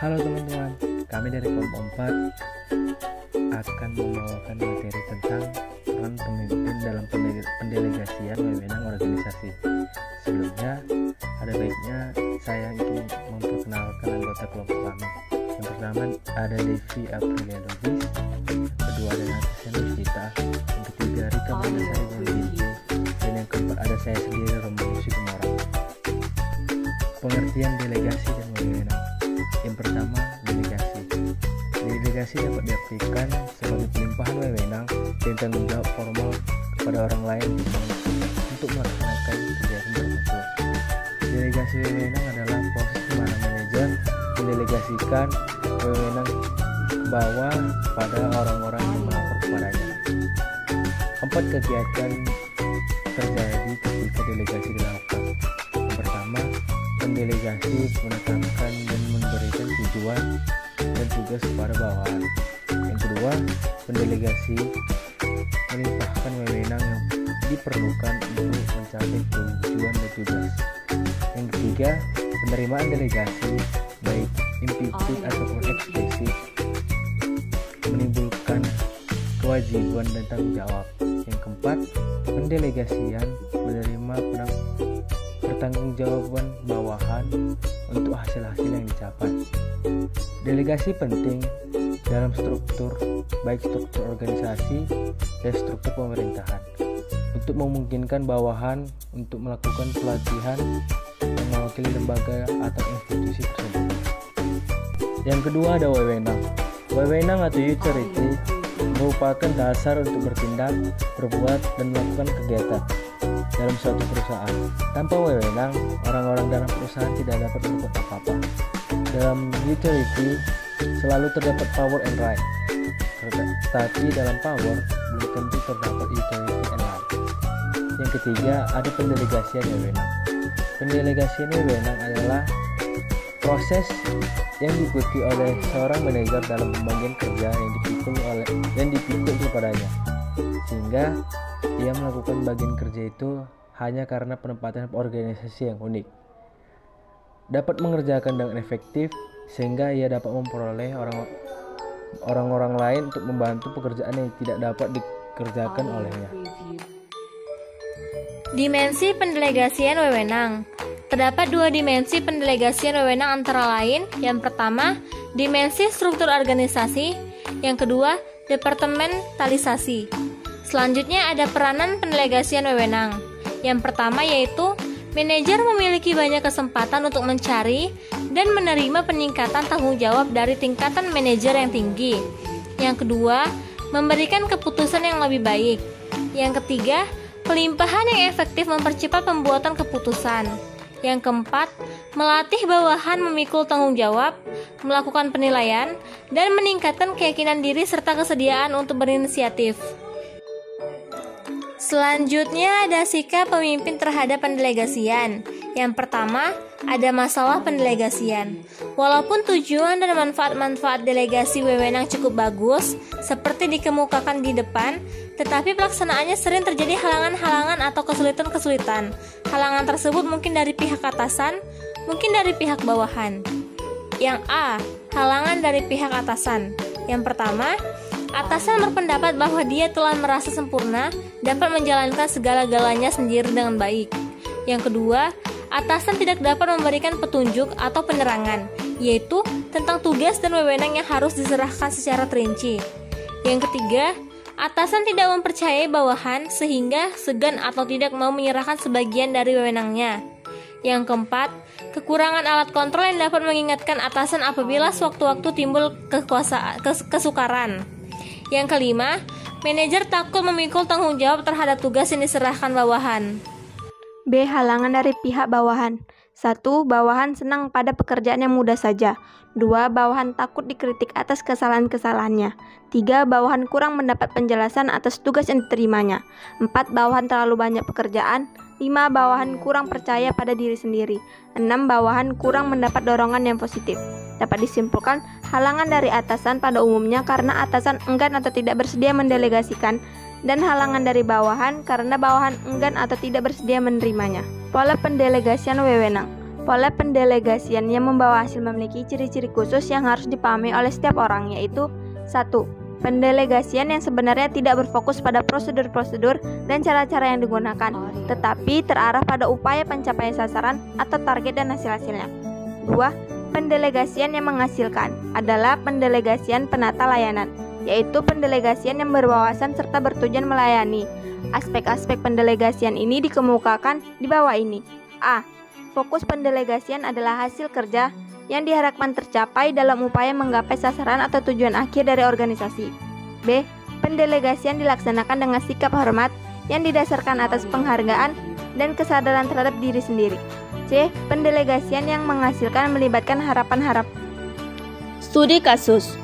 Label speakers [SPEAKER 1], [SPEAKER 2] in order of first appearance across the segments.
[SPEAKER 1] Halo teman-teman, kami dari kelompok 4 akan membawakan materi tentang peran pemimpin dalam pendelegasian wewenang organisasi. Sebelumnya, ada baiknya saya ingin memperkenalkan anggota kelompok kami. Yang pertama ada Devi Aprilia Lubis, kedua ada Natasha Nusita, yang ketiga Rika Mandasari Gonjinti, dan yang keempat ada saya sendiri Rombongi Situmorang. Pengertian delegasi dan wewenang. Yang pertama, delegasi. Delegasi dapat diartikan sebagai pelimpahan wewenang dan tanggung jawab formal kepada orang lain untuk melaksanakan kegiatan tertentu. Delegasi wewenang adalah proses di mana manajer mendelegasikan wewenang ke bawah pada orang-orang yang melapor kepadanya. 4 kegiatan terjadi ketika delegasi dilakukan. Yang pertama, pendelegasi menetapkan dan memberikan tujuan dan tugas kepada bawahan. Yang kedua, pendelegasi melimpahkan wewenang yang diperlukan untuk mencapai tujuan dan tugas. Yang ketiga, penerimaan delegasi baik implisit ataupun eksplisit menimbulkan kewajiban dan tanggung jawab. Yang keempat, pendelegasian menerima pertanggungjawaban bawahan untuk hasil-hasil yang dicapai. Delegasi penting dalam struktur, baik struktur organisasi dan struktur pemerintahan, untuk memungkinkan bawahan untuk melakukan pelatihan yang mewakili lembaga atau institusi tersebut. Yang kedua ada wewenang. Wewenang atau authority merupakan dasar untuk bertindak, berbuat, dan melakukan kegiatan dalam suatu perusahaan. Tanpa wewenang, orang-orang dalam perusahaan tidak dapat berbuat apa-apa. Dalam authority selalu terdapat power and right, tetapi dalam power belum tentu terdapat authority and right. Yang ketiga ada pendelegasian wewenang. Pendelegasian wewenang adalah proses yang diikuti oleh seorang manajer dalam pembagian kerja yang dipikul kepadanya, sehingga ia melakukan bagian kerja itu hanya karena penempatan organisasi yang unik, dapat mengerjakan dengan efektif sehingga ia dapat memperoleh orang-orang lain untuk membantu pekerjaan yang tidak dapat dikerjakan olehnya.
[SPEAKER 2] Dimensi pendelegasian wewenang. Terdapat 2 dimensi pendelegasian wewenang antara lain. Yang pertama, dimensi struktur organisasi. Yang kedua, departementalisasi. Selanjutnya ada peranan pendelegasian wewenang. Yang pertama yaitu manajer memiliki banyak kesempatan untuk mencari dan menerima peningkatan tanggung jawab dari tingkatan manajer yang tinggi. Yang kedua, memberikan keputusan yang lebih baik. Yang ketiga, pelimpahan yang efektif mempercepat pembuatan keputusan. Yang keempat, melatih bawahan memikul tanggung jawab, melakukan penilaian, dan meningkatkan keyakinan diri serta kesediaan untuk berinisiatif. Selanjutnya ada sikap pemimpin terhadap pendelegasian. Yang pertama, ada masalah pendelegasian. Walaupun tujuan dan manfaat-manfaat delegasi wewenang cukup bagus, seperti dikemukakan di depan, tetapi pelaksanaannya sering terjadi halangan-halangan atau kesulitan-kesulitan. Halangan tersebut mungkin dari pihak atasan, mungkin dari pihak bawahan. Yang A, halangan dari pihak atasan. Yang pertama, atasan berpendapat bahwa dia telah merasa sempurna, dapat menjalankan segala-galanya sendiri dengan baik. Yang kedua, atasan tidak dapat memberikan petunjuk atau penerangan, yaitu tentang tugas dan wewenang yang harus diserahkan secara terinci. Yang ketiga, atasan tidak mempercayai bawahan sehingga segan atau tidak mau menyerahkan sebagian dari wewenangnya. Yang keempat, kekurangan alat kontrol yang dapat mengingatkan atasan apabila sewaktu-waktu timbul kesukaran. Yang kelima, manajer takut memikul tanggung jawab terhadap tugas yang diserahkan bawahan.
[SPEAKER 3] B. Halangan dari pihak bawahan. 1. Bawahan senang pada pekerjaan yang mudah saja. 2. Bawahan takut dikritik atas kesalahan-kesalahannya. 3. Bawahan kurang mendapat penjelasan atas tugas yang diterimanya. 4. Bawahan terlalu banyak pekerjaan. 5. Bawahan kurang percaya pada diri sendiri. 6. Bawahan kurang mendapat dorongan yang positif. Dapat disimpulkan, halangan dari atasan pada umumnya karena atasan enggan atau tidak bersedia mendelegasikan, dan halangan dari bawahan karena bawahan enggan atau tidak bersedia menerimanya. Pola pendelegasian wewenang. Pola pendelegasian yang membawa hasil memiliki ciri-ciri khusus yang harus dipahami oleh setiap orang, yaitu 1. Pendelegasian yang sebenarnya tidak berfokus pada prosedur-prosedur dan cara-cara yang digunakan, tetapi terarah pada upaya pencapaian sasaran atau target dan hasil-hasilnya. 2. Pendelegasian yang menghasilkan adalah pendelegasian penata layanan, yaitu pendelegasian yang berwawasan serta bertujuan melayani. Aspek-aspek pendelegasian ini dikemukakan di bawah ini. A. Fokus pendelegasian adalah hasil kerja yang diharapkan tercapai dalam upaya menggapai sasaran atau tujuan akhir dari organisasi. B. Pendelegasian dilaksanakan dengan sikap hormat yang didasarkan atas penghargaan dan kesadaran terhadap diri sendiri. C. Pendelegasian yang menghasilkan melibatkan harapan-harapan.
[SPEAKER 4] Studi kasus.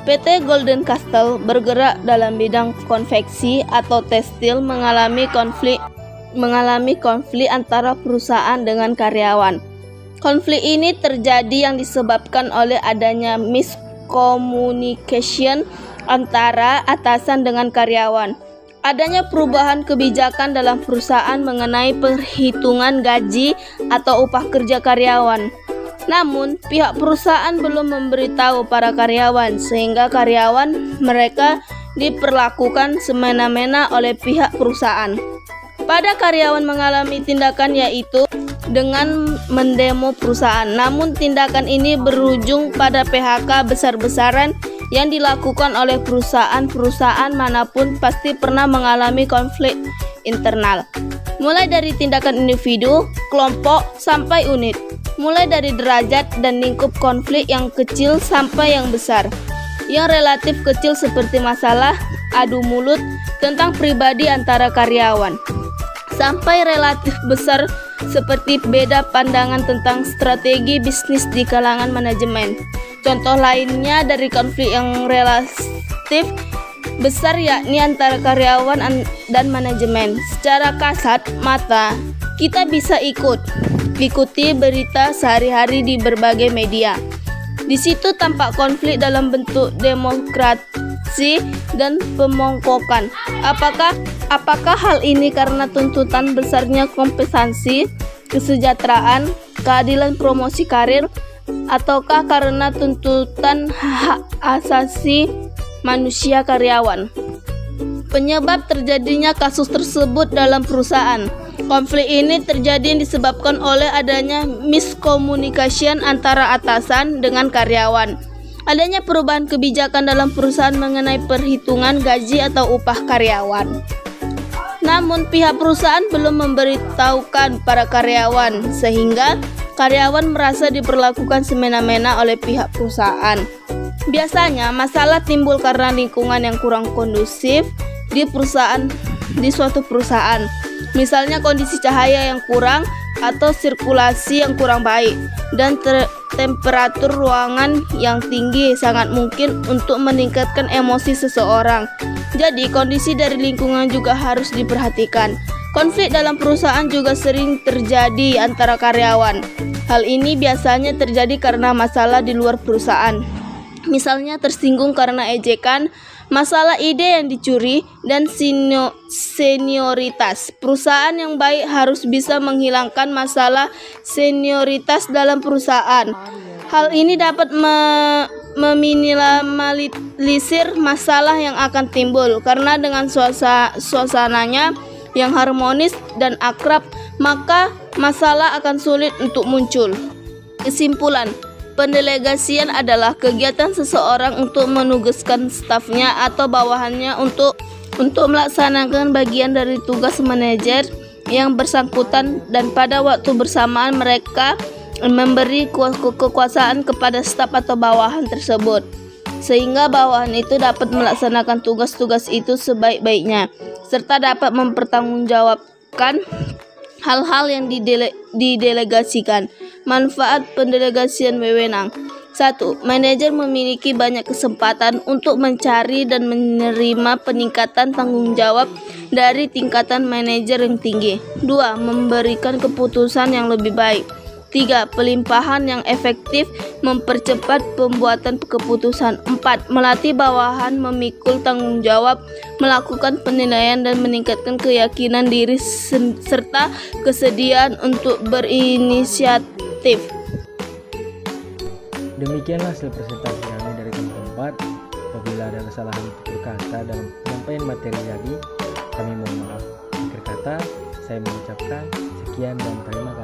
[SPEAKER 4] PT Golden Castle bergerak dalam bidang konveksi atau tekstil mengalami konflik antara perusahaan dengan karyawan. Konflik ini terjadi yang disebabkan oleh adanya miscommunication antara atasan dengan karyawan. Adanya perubahan kebijakan dalam perusahaan mengenai perhitungan gaji atau upah kerja karyawan. Namun, pihak perusahaan belum memberitahu para karyawan sehingga karyawan mereka diperlakukan semena-mena oleh pihak perusahaan. Pada karyawan mengalami tindakan yaitu dengan mendemo perusahaan. Namun tindakan ini berujung pada PHK besar-besaran yang dilakukan oleh perusahaan manapun pasti pernah mengalami konflik internal. Mulai dari tindakan individu, kelompok, sampai unit. Mulai dari derajat dan lingkup konflik yang kecil sampai yang besar. Yang relatif kecil seperti masalah adu mulut tentang pribadi antara karyawan, sampai relatif besar seperti beda pandangan tentang strategi bisnis di kalangan manajemen. Contoh lainnya dari konflik yang relatif besar yakni antara karyawan dan manajemen. Secara kasat mata, kita bisa ikuti berita sehari-hari di berbagai media. Di situ tampak konflik dalam bentuk demokrasi dan pemongkokan. Apakah hal ini karena tuntutan besarnya kompensasi, kesejahteraan, keadilan promosi karir, ataukah karena tuntutan hak asasi manusia karyawan? Penyebab terjadinya kasus tersebut dalam perusahaan. Konflik ini terjadi disebabkan oleh adanya miscommunication antara atasan dengan karyawan. Adanya perubahan kebijakan dalam perusahaan mengenai perhitungan gaji atau upah karyawan. Namun pihak perusahaan belum memberitahukan para karyawan sehingga karyawan merasa diperlakukan semena-mena oleh pihak perusahaan. Biasanya masalah timbul karena lingkungan yang kurang kondusif di suatu perusahaan. Misalnya kondisi cahaya yang kurang atau sirkulasi yang kurang baik dan temperatur ruangan yang tinggi sangat mungkin untuk meningkatkan emosi seseorang. Jadi kondisi dari lingkungan juga harus diperhatikan. Konflik dalam perusahaan juga sering terjadi antara karyawan. Hal ini biasanya terjadi karena masalah di luar perusahaan. Misalnya tersinggung karena ejekan, masalah ide yang dicuri, dan senioritas. Perusahaan yang baik harus bisa menghilangkan masalah senioritas dalam perusahaan. Hal ini dapat meminimalisir masalah yang akan timbul karena dengan suasananya yang harmonis dan akrab, maka masalah akan sulit untuk muncul. Kesimpulan, pendelegasian adalah kegiatan seseorang untuk menugaskan stafnya atau bawahannya untuk melaksanakan bagian dari tugas manajer yang bersangkutan, dan pada waktu bersamaan mereka memberi kekuasaan kepada staf atau bawahan tersebut sehingga bawahan itu dapat melaksanakan tugas-tugas itu sebaik-baiknya serta dapat mempertanggungjawabkan hal-hal yang didelegasikan. Manfaat pendelegasian wewenang. 1. Manajer memiliki banyak kesempatan untuk mencari dan menerima peningkatan tanggung jawab dari tingkatan manajer yang tinggi. 2. Memberikan keputusan yang lebih baik. 3. Pelimpahan yang efektif mempercepat pembuatan keputusan. 4. Melatih bawahan memikul tanggung jawab, melakukan penilaian dan meningkatkan keyakinan diri serta kesediaan untuk berinisiatif produktif.
[SPEAKER 1] Demikianlah hasil presentasi kami dari keempat. Apabila ada kesalahan tutur kata dalam penyampaian materi tadi, kami mohon maaf. Akhir kata, saya mengucapkan sekian dan terima kasih.